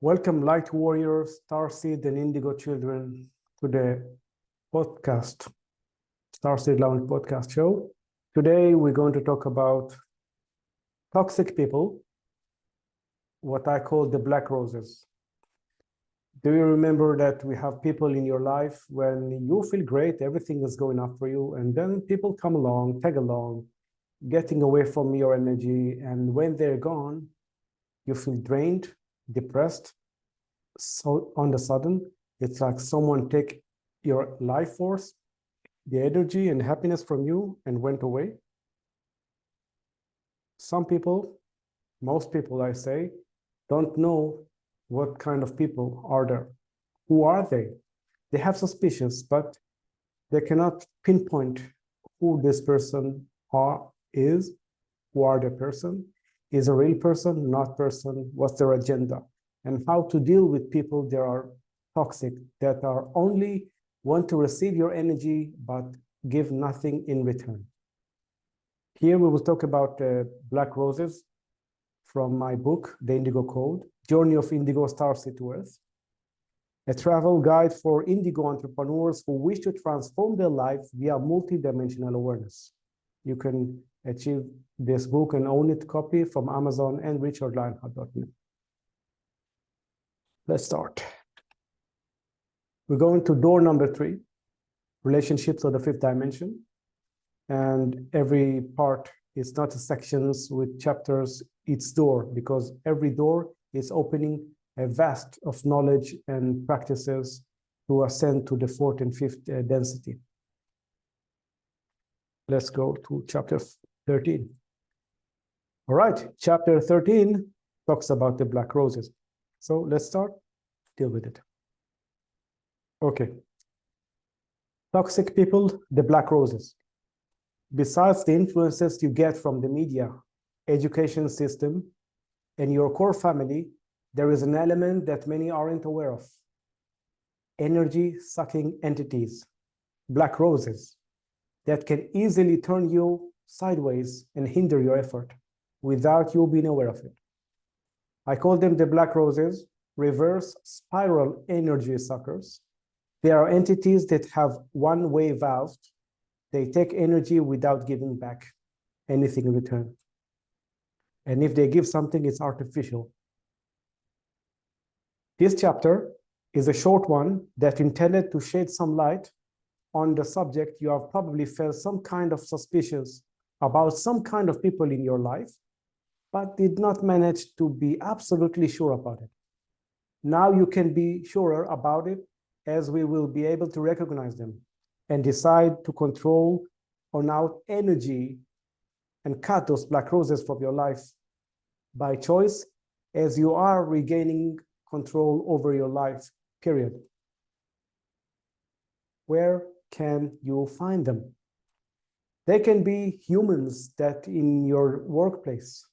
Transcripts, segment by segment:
Welcome, Light Warriors, Starseed, and Indigo children, to the podcast, Starseed Lounge podcast show. Today, we're going to talk about toxic people, what I call the black roses. Do you remember that we have people in your life when you feel great, everything is going up for you, and then people come along, tag along, getting away from your energy, and when they're gone, you feel drained, depressed. So on the sudden, it's like someone take your life force, the energy and happiness from you and went away. Some people, most people I say, don't know what kind of people are there. Who are they? They have suspicions, but they cannot pinpoint who this person is, who are the person, is a real person, not person, what's their agenda, and how to deal with people that are toxic, that are only want to receive your energy, but give nothing in return. Here we will talk about black roses from my book, The Indigo Code, Journey of Indigo Starseed to Earth, a travel guide for indigo entrepreneurs who wish to transform their life via multidimensional awareness. You can achieve this book and own it copy from Amazon and richardlionheart.net. Let's start. We're going to door number 3, relationships of the 5th dimension. And every part is not sections with chapters, each door, because every door is opening a vast of knowledge and practices to ascend to the 4th and 5th density. Let's go to chapter 13. All right, chapter 13 talks about the black roses. So let's start, deal with it. Okay. Toxic people, the black roses. Besides the influences you get from the media, education system, and your core family, there is an element that many aren't aware of. Energy-sucking entities, black roses, that can easily turn you sideways and hinder your effort without you being aware of it. I call them the black roses, reverse spiral energy suckers. They are entities that have one-way valves. They take energy without giving back anything in return. And if they give something, it's artificial. This chapter is a short one that intended to shed some light on the subject. You have probably felt some kind of suspicious about some kind of people in your life, but did not manage to be absolutely sure about it. Now you can be surer about it, as we will be able to recognize them and decide to control on out energy and cut those black roses from your life by choice, as you are regaining control over your life, period. Where can you find them? They can be humans that in your workplace,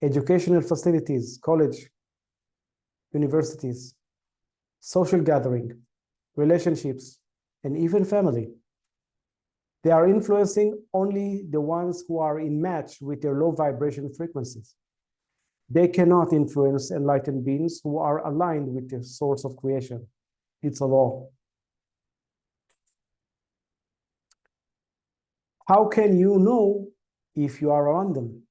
educational facilities, college, universities, social gathering, relationships, and even family. They are influencing only the ones who are in match with their low vibration frequencies. They cannot influence enlightened beings who are aligned with the source of creation. It's a law. How can you know if you are around them?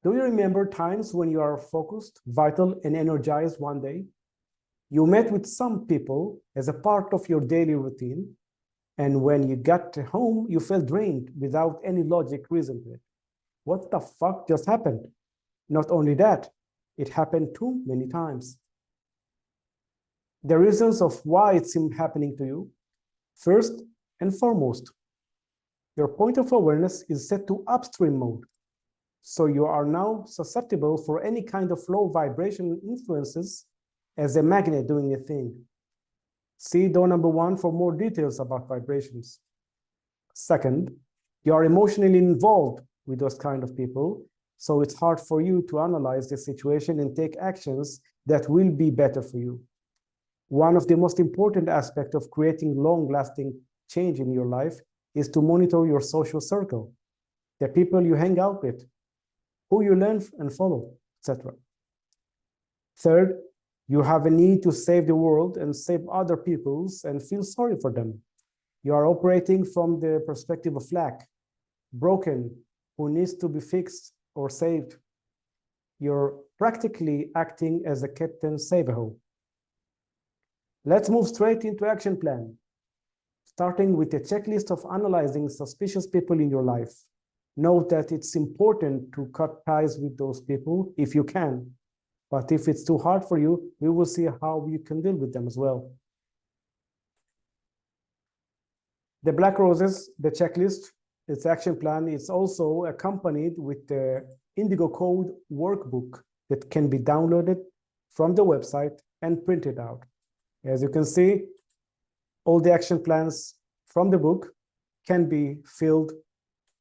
Do you remember times when you are focused, vital, and energized one day? You met with some people as a part of your daily routine, and when you got home, you felt drained without any logic reason to it. What the fuck just happened? Not only that, it happened too many times. The reasons of why it's happening to you, first and foremost, your point of awareness is set to upstream mode. So you are now susceptible for any kind of low vibration influences as a magnet doing a thing. See door number 1 for more details about vibrations. Second, you are emotionally involved with those kind of people, so it's hard for you to analyze the situation and take actions that will be better for you. One of the most important aspects of creating long-lasting change in your life is to monitor your social circle, the people you hang out with, who you learn and follow, etc. Third, you have a need to save the world and save other people's and feel sorry for them. You are operating from the perspective of lack, broken, who needs to be fixed or saved. You're practically acting as a Captain Save-A-Ho. Let's move straight into action plan, starting with a checklist of analyzing suspicious people in your life. Note that it's important to cut ties with those people if you can, but if it's too hard for you, we will see how you can deal with them as well. The Black Roses, the checklist, its action plan, is also accompanied with the Indigo Code workbook that can be downloaded from the website and printed out. As you can see, all the action plans from the book can be filled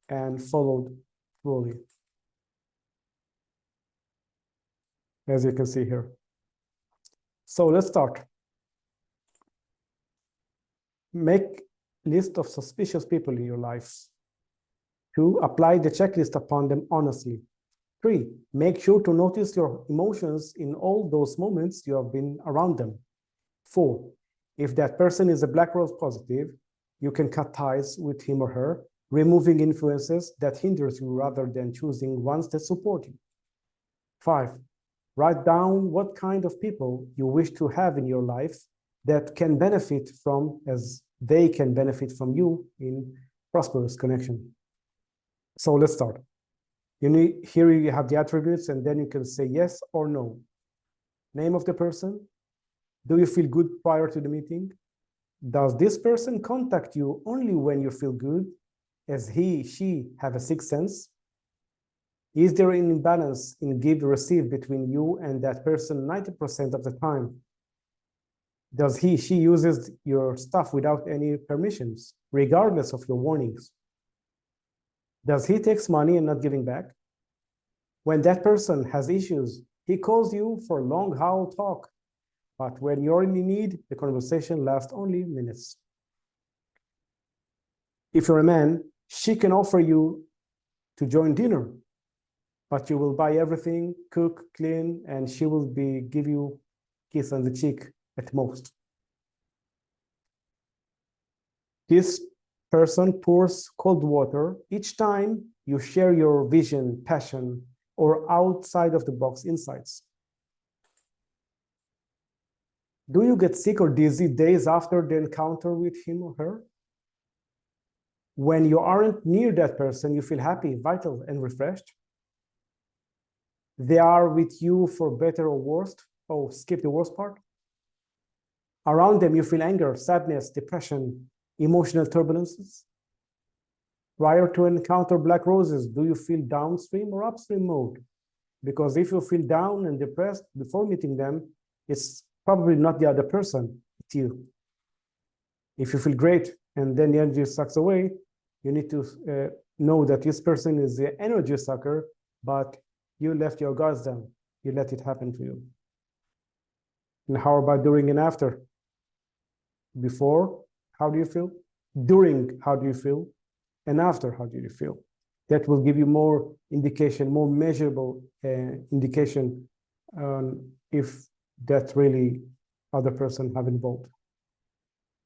and followed fully, as you can see here. So let's start. Make list of suspicious people in your life. 2, apply the checklist upon them honestly. 3, make sure to notice your emotions in all those moments you have been around them. 4, if that person is a Black Rose positive, you can cut ties with him or her, removing influences that hinders you rather than choosing ones that support you. 5, write down what kind of people you wish to have in your life that can benefit from, as they can benefit from you in prosperous connection. So let's start. Here you have the attributes, and then you can say yes or no. Name of the person. Do you feel good prior to the meeting? Does this person contact you only when you feel good, as he, she have a sixth sense? Is there an imbalance in give-receive between you and that person 90% of the time? Does he, she uses your stuff without any permissions, regardless of your warnings? Does he takes money and not giving back? When that person has issues, he calls you for a long haul talk. But when you're in need, the conversation lasts only minutes. If you're a man, she can offer you to join dinner, but you will buy everything, cook, clean, and she will give you a kiss on the cheek at most. This person pours cold water each time you share your vision, passion, or outside of the box insights. Do you get sick or dizzy days after the encounter with him or her? When you aren't near that person, you feel happy, vital, and refreshed. They are with you for better or worse. Oh, skip the worst part. Around them, you feel anger, sadness, depression, emotional turbulences. Prior to encounter Black Roses, do you feel downstream or upstream mode? Because if you feel down and depressed before meeting them, it's probably not the other person, it's you. If you feel great and then the energy sucks away, you need to know that this person is the energy sucker, but you left your guards down. You let it happen to you. And how about during and after? Before, how do you feel? During, how do you feel? And after, how do you feel? That will give you more indication, more measurable indication if that really other person have involved.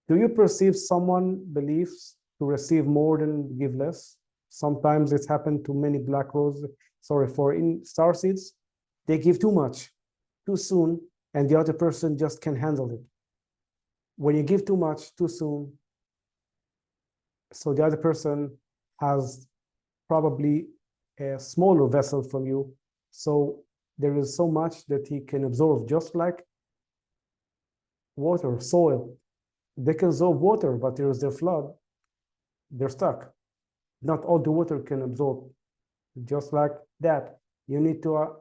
Do you perceive someone believes to receive more than give less? Sometimes it's happened to many Black Roses, in Starseeds, they give too much, too soon, and the other person just can't handle it. When you give too much, too soon, so the other person has probably a smaller vessel from you, so there is so much that he can absorb, just like water, soil. They can absorb water, but there is a flood, they're stuck. Not all the water can absorb. Just like that, you need to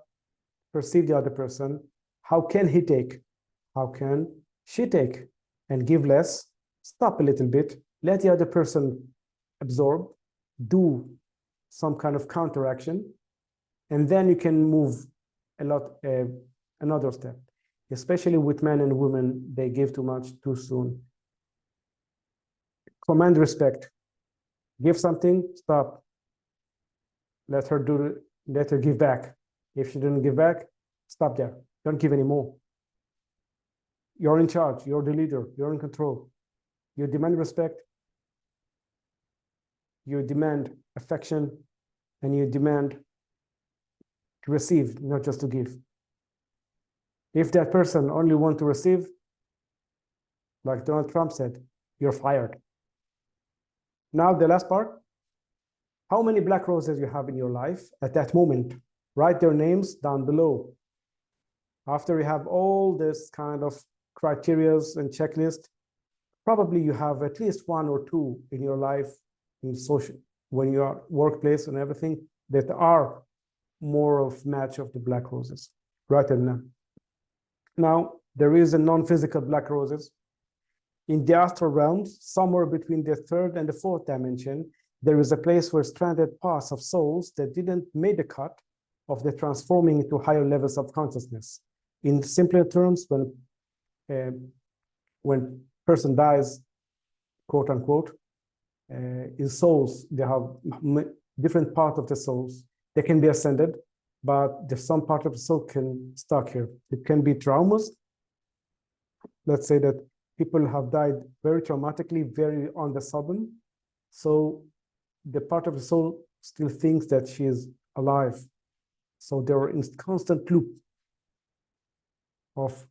perceive the other person. How can he take? How can she take? And give less, stop a little bit, let the other person absorb, do some kind of counteraction, and then you can move another step. Especially with men and women, they give too much too soon. Command respect. Give something, stop. Let her give back. If she didn't give back, stop there. Don't give any more. You're in charge. You're the leader. You're in control. You demand respect. You demand affection, and you demand to receive, not just to give. If that person only wants to receive, like Donald Trump said, you're fired. Now, the last part. How many black roses you have in your life at that moment? Write their names down below. After you have all this kind of criteria and checklist, probably you have at least one or two in your life, in social, when you are workplace and everything, that are more of match of the black roses. Write them down. Now, there is a non-physical black roses. In the astral realms, somewhere between the third and the fourth dimension, there is a place where stranded parts of souls that didn't make the cut of the transforming into higher levels of consciousness. In simpler terms, when person dies, quote unquote, in souls, they have different part of the souls. They can be ascended, but there's some part of the soul can stuck here. It can be traumas. Let's say that people have died very traumatically, very on the sudden. So the part of the soul still thinks that she is alive. So they're in constant loop of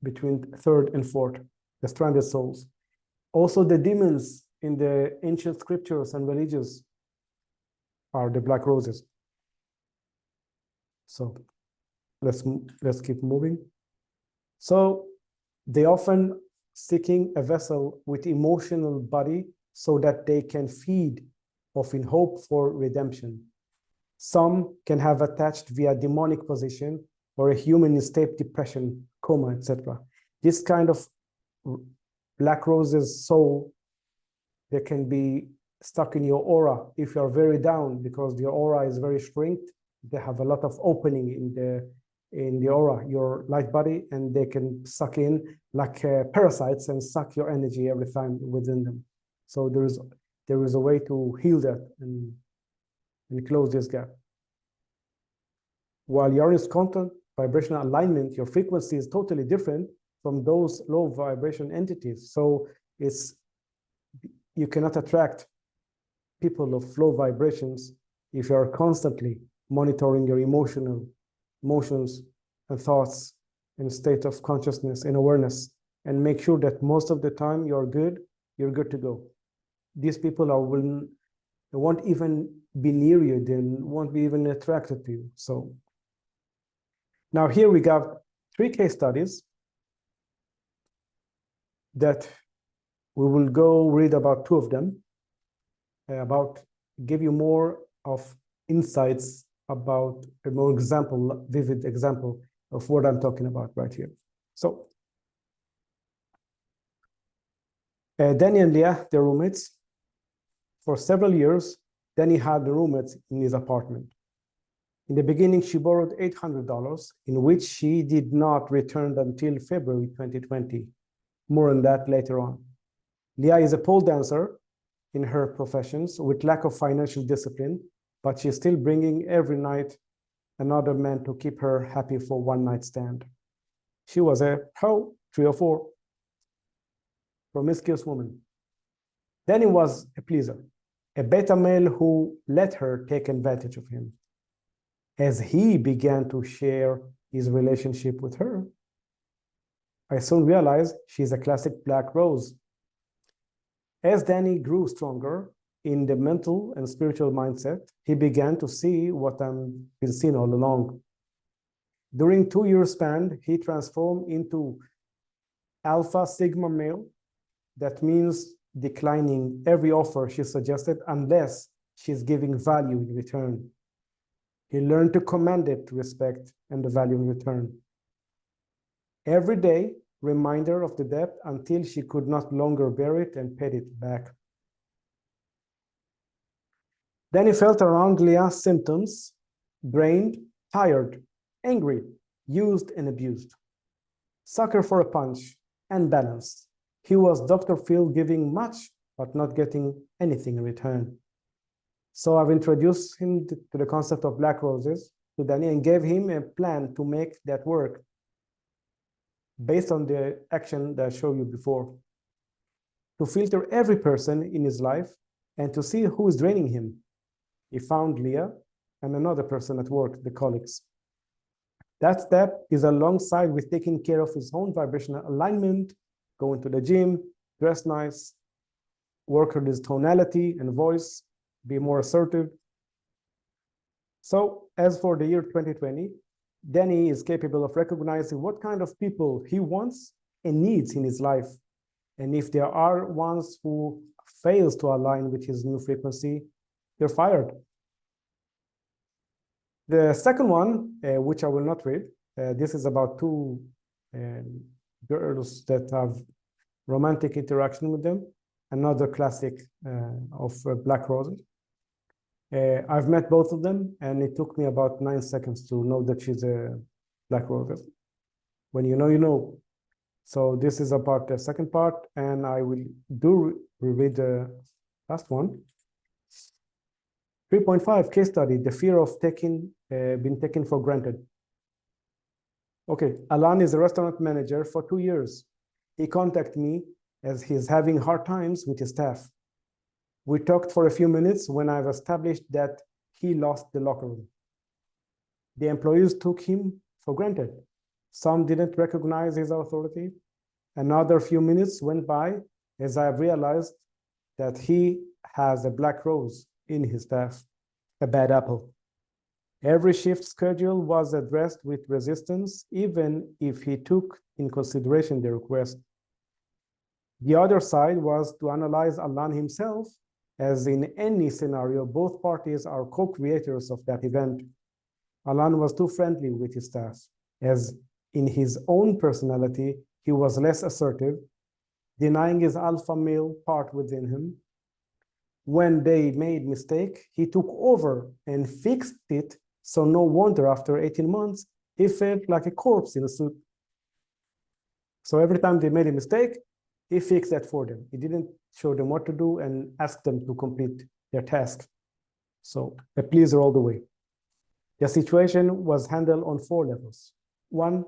between third and fourth, the stranded souls. Also, the demons in the ancient scriptures and religions are the black roses. So let's keep moving. So they often seeking a vessel with emotional body so that they can feed off in hope for redemption. Some can have attached via demonic possession or a human in state depression, coma, etc. This kind of black roses soul, they can be stuck in your aura if you are very down, because your aura is very shrinked. They have a lot of opening in the aura, your light body, and they can suck in like parasites and suck your energy every time within them. So there is a way to heal that and close this gap. While you're in constant vibrational alignment, your frequency is totally different from those low vibration entities. So you cannot attract people of low vibrations if you are constantly monitoring your emotions and thoughts in a state of consciousness and awareness, and make sure that most of the time you're good to go. These people they won't even be near you, they won't be even attracted to you. So now here we got 3 case studies that we will go read about 2 of them, give you more of insights about a more vivid example of what I'm talking about right here. So Danny and Leah, they're roommates. For several years, Danny had the roommates in his apartment. In the beginning, she borrowed $800, in which she did not return until February 2020. More on that later on. Leah is a pole dancer in her professions with lack of financial discipline, but she's still bringing every night another man to keep her happy for one night stand. She was a 3 or 4, promiscuous woman. Then he was a pleaser, a beta male who let her take advantage of him. As he began to share his relationship with her, I soon realized she's a classic black rose. As Danny grew stronger in the mental and spiritual mindset, he began to see what I've been seeing all along. During 2-year span, he transformed into alpha sigma male. That means declining every offer she suggested unless she's giving value in return. He learned to command it, respect, and the value in return. Every day, reminder of the debt until she could not longer bear it and paid it back. Then he felt around Leah's symptoms, drained, tired, angry, used and abused. Sucker for a punch, unbalanced. He was Dr. Phil, giving much, but not getting anything in return. So I've introduced him to the concept of black roses to Danny and gave him a plan to make that work based on the action that I showed you before, to filter every person in his life and to see who is draining him. He found Leah and another person at work, the colleagues. That step is alongside with taking care of his own vibrational alignment, going to the gym, dress nice, work on his tonality and voice, be more assertive. So as for the year 2020, Danny is capable of recognizing what kind of people he wants and needs in his life. And if there are ones who fails to align with his new frequency, they're fired. The second one, which I will not read, this is about two girls that have romantic interaction with them, another classic of Black Roses. I've met both of them, and it took me about 9 seconds to know that she's a Black Rose. When you know, you know. So this is about the second part, and I will read the last one. 3.5 case study, the fear of being taken for granted. Okay, Alan is a restaurant manager for 2 years. He contacted me as he's having hard times with his staff. We talked for a few minutes when I've established that he lost the locker room. The employees took him for granted. Some didn't recognize his authority. Another few minutes went by as I realized that he has a black rose in his staff, a bad apple. Every shift schedule was addressed with resistance, even if he took in consideration the request. The other side was to analyze Alan himself, as in any scenario, both parties are co-creators of that event. Alan was too friendly with his staff, as in his own personality, he was less assertive, denying his alpha male part within him. When they made mistake, he took over and fixed it, so no wonder after 18 months, he felt like a corpse in a suit. So every time they made a mistake, he fixed that for them. He didn't show them what to do and ask them to complete their task. So a pleaser all the way. The situation was handled on 4 levels. 1,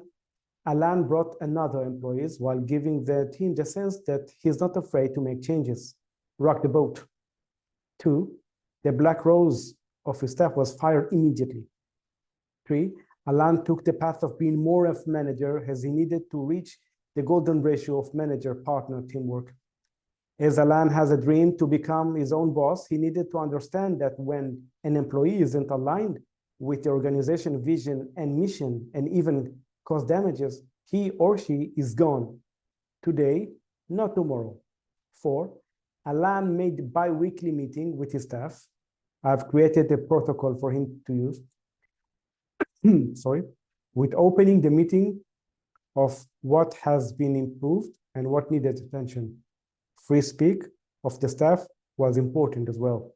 Alan brought another employees while giving the team the sense that he's not afraid to make changes, rock the boat. 2, the black rose of his staff was fired immediately. 3, Alan took the path of being more of a manager as he needed to reach the golden ratio of manager-partner teamwork. As Alan has a dream to become his own boss, he needed to understand that when an employee isn't aligned with the organization vision and mission and even cause damages, he or she is gone. Today, not tomorrow. 4, Alan made bi-weekly meeting with his staff. I've created a protocol for him to use. Sorry, with opening the meeting of what has been improved and what needed attention. Free speak of the staff was important as well.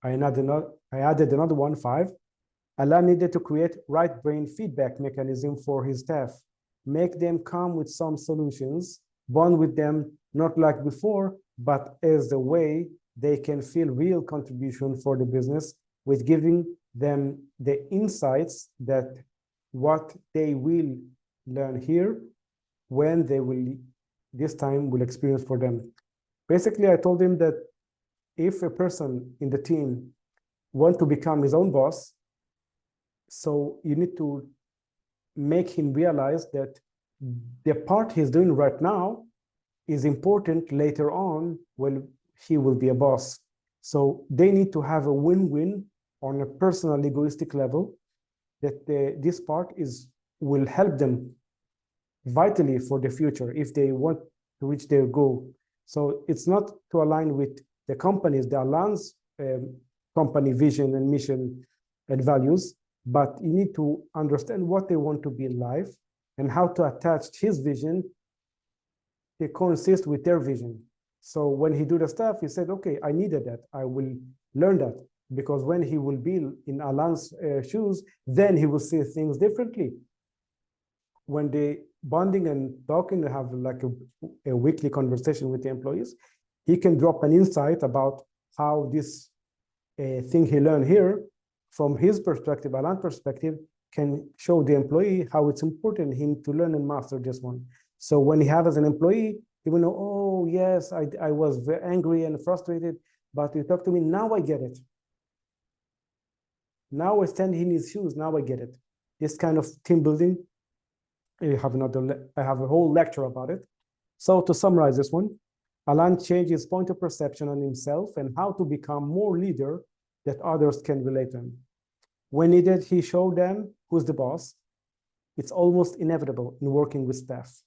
I added another one, 5. Alan needed to create right brain feedback mechanism for his staff, make them come with some solutions, bond with them, not like before, but as the way they can feel real contribution for the business with giving them the insights that what they will learn here when they will, this time will experience for them. Basically, I told him that if a person in the team want to become his own boss, so you need to make him realize that the part he's doing right now is important later on when he will be a boss. So they need to have a win-win on a personal egoistic level, that this part will help them vitally for the future if they want to reach their goal. So it's not to align with the companies, the Alan's company vision and mission and values, but you need to understand what they want to be in life and how to attach his vision to coincide with their vision. So when he do the stuff, he said, okay, I needed that. I will learn that, because when he will be in Alan's shoes, then he will see things differently. When they bonding and talking, have like a weekly conversation with the employees, he can drop an insight about how this thing he learned here, from his perspective, Alan's perspective, can show the employee how it's important him to learn and master this one. So when he have as an employee, he will know, oh yes, I was very angry and frustrated, but you talk to me, now I get it. Now I stand in his shoes, now I get it. This kind of team building, I have a whole lecture about it. So to summarize this one, Alan changed his point of perception on himself and how to become more leader that others can relate to him. When needed, he showed them who's the boss. It's almost inevitable in working with staff.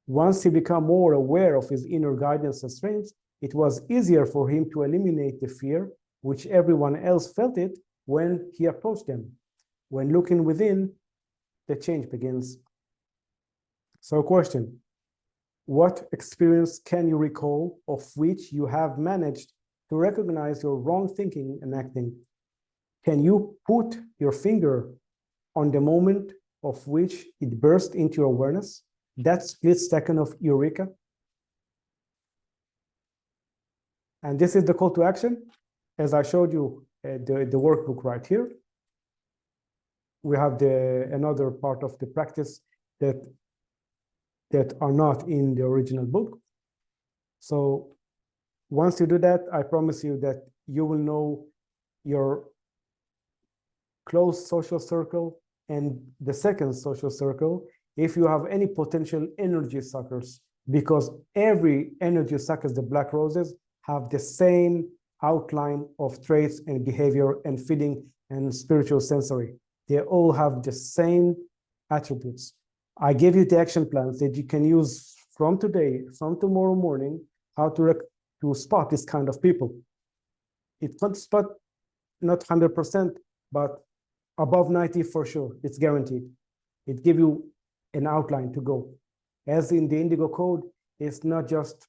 Once he became more aware of his inner guidance and strengths, it was easier for him to eliminate the fear, which everyone else felt it when he approached them. When looking within, the change begins. So question, what experience can you recall of which you have managed to recognize your wrong thinking and acting? Can you put your finger on the moment of which it burst into your awareness? That split second of eureka? And this is the call to action. As I showed you the workbook right here. We have another part of the practice that are not in the original book. So once you do that, I promise you that you will know your close social circle and the second social circle if you have any potential energy suckers, because every energy suckers, the black roses, have the same outline of traits and behavior and feeling and spiritual sensory. They all have the same attributes. I gave you the action plans that you can use from today, from tomorrow morning, how to spot this kind of people. It can't spot not 100%, but above 90 for sure, it's guaranteed. It gives you an outline to go. As in the Indigo Code, it's not just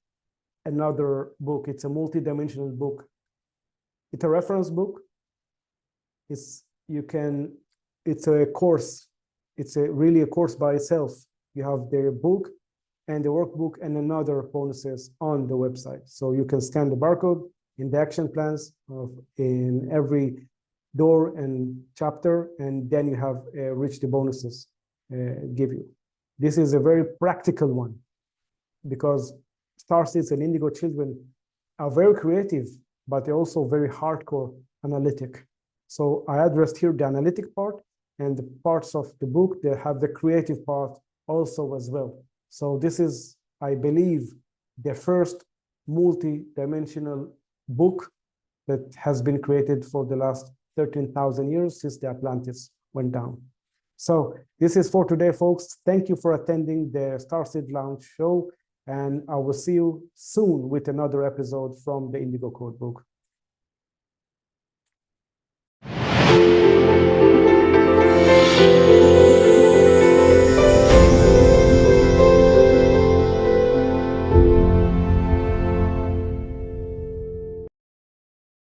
another book, it's a multi-dimensional book. It's a reference book. It's a course. It's really a course by itself. You have the book and the workbook and another bonuses on the website. So you can scan the barcode in the action plans in every door and chapter, and then you have reached the bonuses give you. This is a very practical one because Starseeds and Indigo children are very creative, but they're also very hardcore analytic. So I addressed here the analytic part and the parts of the book that have the creative part also as well. So this is, I believe, the first multi-dimensional book that has been created for the last 13,000 years since the Atlantis went down. So this is for today, folks. Thank you for attending the Starseed Lounge show, and I will see you soon with another episode from the Indigo Code book.